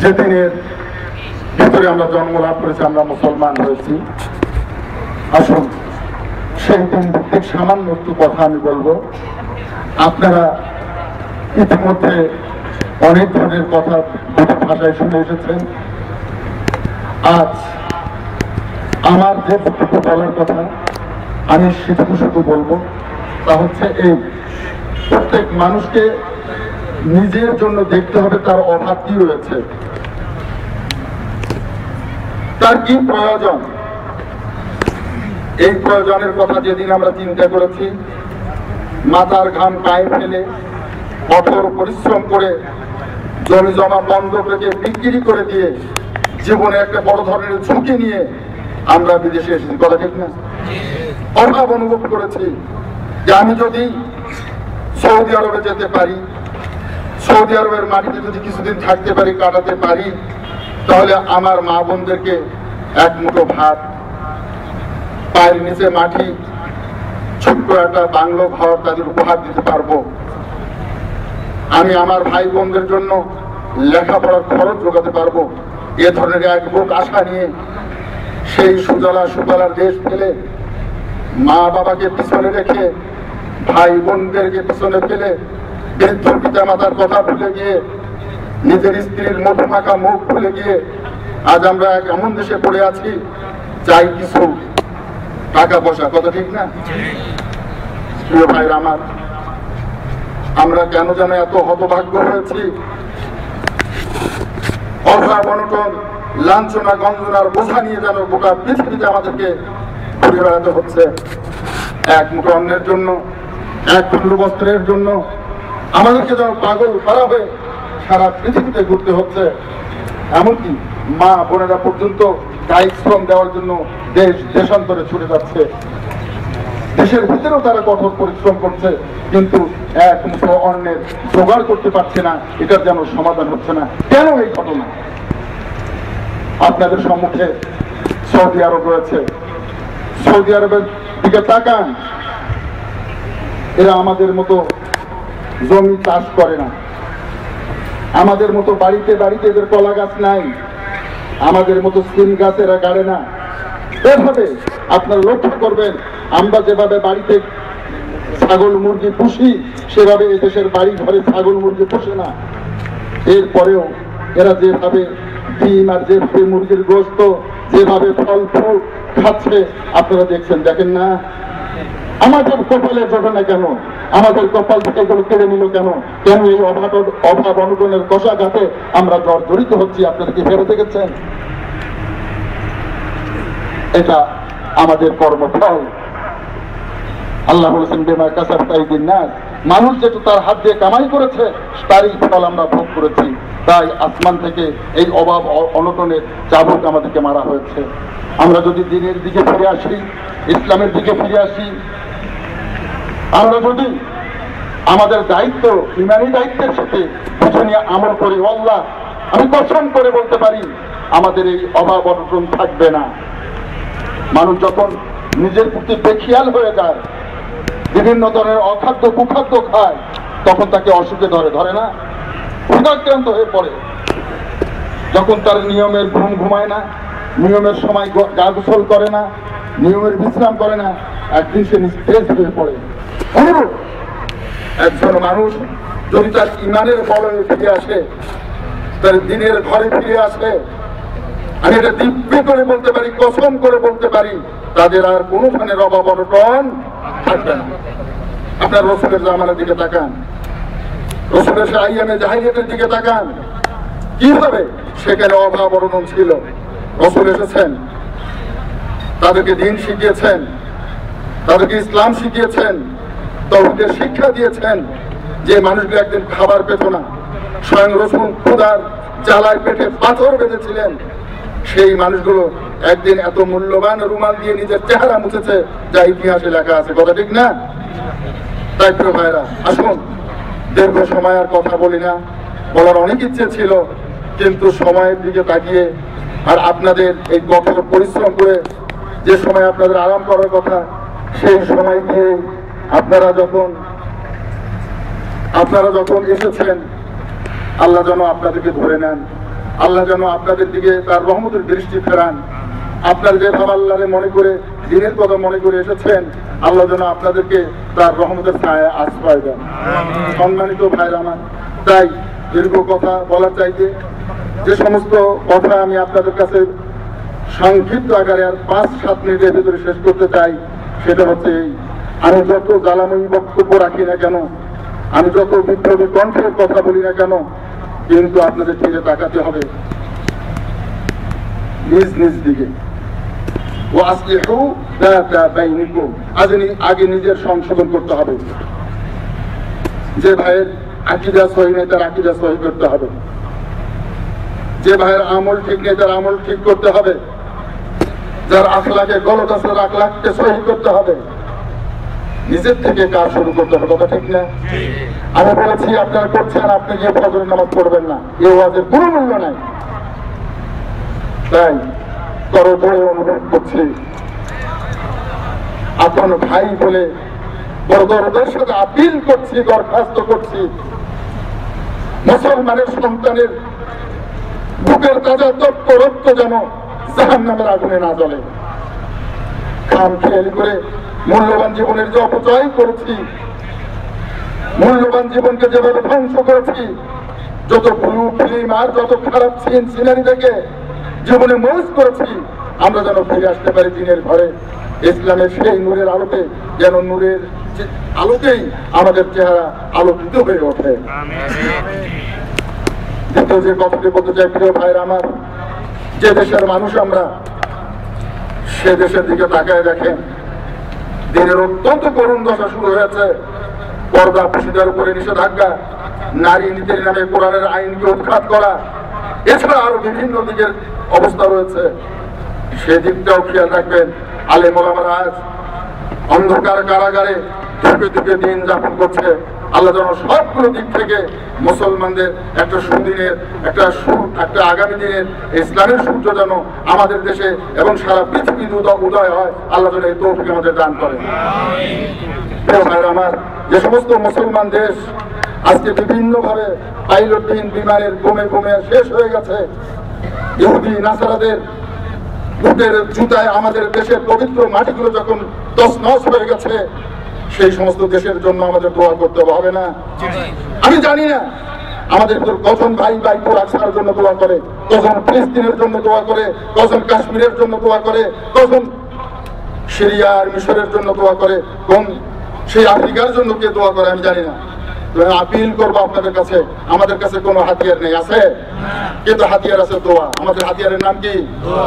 যে দিনের ভিতরে আমরা জন্মলাভ করেছি, আমরা মুসলমান হয়েছি। আসুন সেই দিন ভিত্তিক সামান্য একটু কথা আমি বলবো। আপনারা ইতিমধ্যে অনেক ধরনের কথা দুটো ভাষায় শুনে এসেছেন। আজ আমার যে বলার কথা আমি সেটুকু শুধু বলবো, তা হচ্ছে এই প্রত্যেক মানুষকে নিজের জন্য দেখতে হবে তার অভাব কি রয়েছে, তার কি প্রয়োজন। এই প্রয়োজনের কথা যেদিন আমরা চিন্তা করেছি, মাথার ঘাম পায়ে ফেলে কঠোর পরিশ্রম করে জমি জমা বন্ধক রেখে বিক্রি করে দিয়ে জীবনে একটা বড় ধরনের ঝুঁকি নিয়ে আমরা বিদেশে এসেছি, কথা ঠিক না? অভাব অনুভব করেছি যে আমি যদি সৌদি আরবে যেতে পারি, সৌদি আরবের মাটিতে যদি কিছুদিন থাকতে পারি, কাটাতে পারি, তাহলে আমার মা বোনদেরকে এক মুঠো ভাত, পায়ের নিচে মাটি, ছোট্ট একটা বাংলো ঘর তাদের উপহার দিতে পারবো। আমি আমার ভাই বোনদের জন্য লেখাপড়ার খরচ যোগাতে পারবো। এ ধরনের এক বুক আশা নিয়ে সেই সুজলা সুফলার দেশ ফেলে, মা বাবাকে পিছনে রেখে, ভাই বোনদেরকে পিছনে ফেলে, বৃদ্ধ পিতা মাতার কথা ভুলে গিয়ে, নিজের স্ত্রীর মধু মাখা মুখ ভুলে গিয়ে আজ আমরা এক এমন দেশে পড়ে আছি, চাই কিছু টাকা পয়সা, কথা ঠিক না? প্রিয় ভাইরা আমার, আমরা কেন যেন এত হতভাগ্য হয়েছি? অভাব অনটন, লাঞ্ছনা গঞ্জনার বোঝা নিয়ে যেন গোটা পৃথিবীতে আমাদেরকে ঘুরে বেড়াতে হচ্ছে। এক মুঠো অন্নের জন্য, এক খণ্ড বস্ত্রের জন্য আমাদেরকে যেন পাগল করা হয়ে সারা পৃথিবীতে ঘুরতে হচ্ছে। এমনকি মা বোনেরা পর্যন্ত কায়িক শ্রম দেওয়ার জন্য দেশ দেশান্তরে ছুটে যাচ্ছে। দেশের ভিতরেও তারা কঠোর পরিশ্রম করছে, কিন্তু এক মুঠো অন্নের জোগাড় করতে পারছে না। এটার যেন সমাধান হচ্ছে না। কেন এই ঘটনা? আপনাদের সম্মুখে সৌদি আরব রয়েছে। সৌদি আরবের দিকে তাকান, এরা আমাদের মতো জমি চাষ করে না, আমাদের মতো বাড়িতে বাড়িতে এদের কলা গাছ নাই, আমাদের মতো সিম গাছ এরা গাড়ে না। এভাবে আপনারা লক্ষ্য করবেন, আমরা যেভাবে বাড়িতে ছাগল মুরগি পুষি, সেভাবে এদেশের বাড়ি ঘরে ছাগল মুরগি পুষে না। এরপরেও এরা যেভাবে ডিম আর যেভাবে মুরগির গোস্ত, যেভাবে ফল ফুল খাচ্ছে আপনারা দেখছেন, দেখেন না? আমাদের কপালে জোটে না কেন? আমাদের কপাল থেকে এগুলো কেড়ে নিল কেন? কেন এই অভাব অনটনের কষাঘাতে আমরা জর্জরিত হচ্ছি? আপনারা কি ভেবে দেখেছেন? এটা আমাদের কর্মফল। আল্লাহ বলেছেন, বেমা কাসাব তাইদিন নাস, মানুষ যেটা তার হাত দিয়ে কামাই করেছে তারই ফল আমরা ভোগ করেছি। তাই আসমান থেকে এই অভাব অনটনের চাবুক আমাদেরকে মারা হয়েছে। আমরা যদি দিনের দিকে ফিরে আসি, ইসলামের দিকে ফিরে আসি, আমরা যদি আমাদের দায়িত্ব, ইমানি দায়িত্বের সাথে বুঝে নিয়ে আমল করি, আল্লাহ আমি কসম করে বলতে পারি আমাদের এই অভাব অনটন থাকবে না। মানুষ যখন নিজের প্রতি বেখিয়াল হয়ে যায়, বিভিন্ন ধরনের অখাদ্য কুখাদ্য খায়, তখন তাকে অসুখে ধরে না, ক্ষুধাক্রান্ত হয়ে পড়ে। যখন তার নিয়মের ঘুম ঘুমায় না, নিয়মের সময় গা গোসল করে না, নিয়মের বিশ্রাম করে না, একদিন সে নিস্তেজ হয়ে পড়ে। অনুরূপ একজন মানুষ যদি তার ইমানের বলয়ে ফিরে আসে, তার দিনের ঘরে ফিরে আসে, আমি এটা দিব্যি করে বলতে পারি, কসম করে বলতে পারি, তাদের আর কোনো ধরনের অভাব অনটন থাকবে না। আপনার রসুলের জামানের দিকে তাকান, রসুলের আইয়ামে জাহিলিয়াতের দিকে তাকান, কিভাবে সেখানে অভাব অনটন ছিল। রসুল এসেছেন, তাদেরকে দিন শিখিয়েছেন, তাদেরকে ইসলাম শিখিয়েছেন, তাওহীদের শিক্ষা দিয়েছেন। যে মানুষগুলো একদিন খাবার পেত না, স্বয়ং রসুল ক্ষুধার জ্বালায় পেটে পাথর বেঁধেছিলেন, সেই মানুষগুলো একদিন এত মূল্যবান রুমাল দিয়ে নিজের চেহারা মুছেছে, যা ইতিহাসে লেখা আছে, কথা ঠিক না? তাই প্রিয় ভাইরা, আসুন দীর্ঘ সময় আর কথা বলি না, বলার অনেক ইচ্ছে ছিল, কিন্তু সময়ের দিকে তাকিয়ে আর আপনাদের এই কঠোর পরিশ্রম করে যে সময় আপনাদের আরাম করার কথা, সেই সময় দিয়ে আপনারা যখন এসেছেন, আল্লাহ যেন আপনাদেরকে ধরে নেন, আল্লাহ যেন আপনাদের দিকে তার রহমতের দৃষ্টি ফেরান। আপনার যে আল্লাহরে মনে করে দিনের কথা মনে করে এসেছেন, আল্লাহ যেন আপনাদেরকে তার রহমতের ছায়া আশ্রয় দেন। সম্মানিত ভাইরা আমার, তাই দীর্ঘ কথা বলার চাইতে যে সমস্ত কথা আমি আপনাদের কাছে সংক্ষিপ্ত আকারে আর 5-7 মিনিটের ভিতরে শেষ করতে চাই, সেটা হচ্ছে এই, আমি যত জ্বালাময়ী বক্তব্য রাখি না কেন, আমি যত বিপ্লবী কণ্ঠের কথা বলি না কেন, কিন্তু আপনাদের ফিরে তাকাতে হবে নিজ নিজ দিকে। আগে নিজের সংশোধন করতে হবে। যে ভাইয়ের আকীদা সহি নেই তার আকীদা সহি করতে হবে, যে ভাইয়ের আমল ঠিক নেই তার আমল ঠিক করতে হবে, যার আখলাকে গলত আছে তার আখলাককে সহি করতে হবে। নিজের থেকে কাজ শুরু করতে হবে, কথা ঠিক না? আমি বলেছি আপনারা করছেন, আপনি গিয়ে ফজরের নামাজ পড়বেন না, এই ওয়াজের কোনো মূল্য নাই। তাই করজোড়ে অনুরোধ করছি, আপন ভাই বলে বড়দের সাথে আপিল করছি, দরখাস্ত করছি, মুসলমানের সন্তানের বুকের তাজা তপ্ত রক্ত যেন জাহান্নামের আগুনে না জ্বলে। খামখেয়ালি করে মূল্যবান জীবনের যে অপচয় করেছি, মূল্যবান জীবনকে যেভাবে ধ্বংস করেছি, যত ব্লু ফিল্ম আর যত খারাপ সিনারি দেখে জীবনে মৌজ করেছি, আমরা যেন ফিরে আসতে পারি দিনের ঘরে, ইসলামের সেই নূরের আলোতে, যেন নূরের আলোতেই আমাদের চেহারা আলোকিত হয়ে ওঠে। দ্বিতীয় যে কথাটি বলতে চাই, প্রিয় ভাইরা আমার, যে দেশের মানুষ আমরা, সে দেশের দিকে তাকায় দেখেন, দিনের অত্যন্ত করুণ দশা শুরু হয়েছে। পর্দা পুরুষদের উপরে নিষেধাজ্ঞা, নারী নীতির নামে কোরআনের আইনকে উৎখাত করা, এছাড়া আরো বিভিন্ন দিকের অবস্থা রয়েছে। সেদিকটাও খেয়াল রাখবেন। আলেম ওলামারা আজ অন্ধকার কারাগারে ধুকে ধুকে দিন যাপন করছে। আল্লাহ যেন সবগুলো দিক থেকে মুসলমানদের একটা সুদিনের, একটা আগামী দিনের ইসলামের সূর্য যেন আমাদের দেশে এবং সারা পৃথিবীতে উদয় হয়, আল্লাহ যেন এই তৌফিক আমাদের দান করেন। আমার যে সমস্ত মুসলমান দেশ আজকে বিভিন্ন ভাবে পাইলটবিহীন বিমানের বোমে শেষ হয়ে গেছে, ইহুদি নাসারাদের বুটের জুতায় আমাদের দেশের পবিত্র মাটিগুলো যখন তছনছ হয়ে গেছে, সেই সমস্ত দেশের জন্য আমাদের দোয়া করতে হবে না? আমি জানি না আমাদের কজন ভাই বাইপুর আসার জন্য দোয়া করে, কজন ফিলিস্তিনের জন্য দোয়া করে, কজন কাশ্মীরের জন্য দোয়া করে, কজন সিরিয়া আর মিশরের জন্য দোয়া করে, কোন সেই আফ্রিকার জন্য কে দোয়া করে আমি জানি না। আপিল করবো আপনাদের কাছে, আমাদের কাছে কোনো হাতিয়ার নেই, আছে কিন্তু হাতিয়ার আছে দোয়া। আমাদের হাতিয়ারের নাম কি?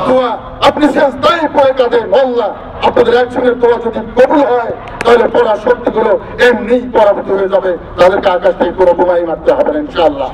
দোয়া। আপনি সেজদায় পড়ে কাঁদেন, আল্লাহ আপনাদের একজনের দোয়া যদি কবুল হয়, তাহলে পড়া শক্তিগুলো এমনি পরাভূত হয়ে যাবে, তাদেরকে আকাশ থেকে কোনো বোমাই মারতে হবে না ইনশাআল্লাহ।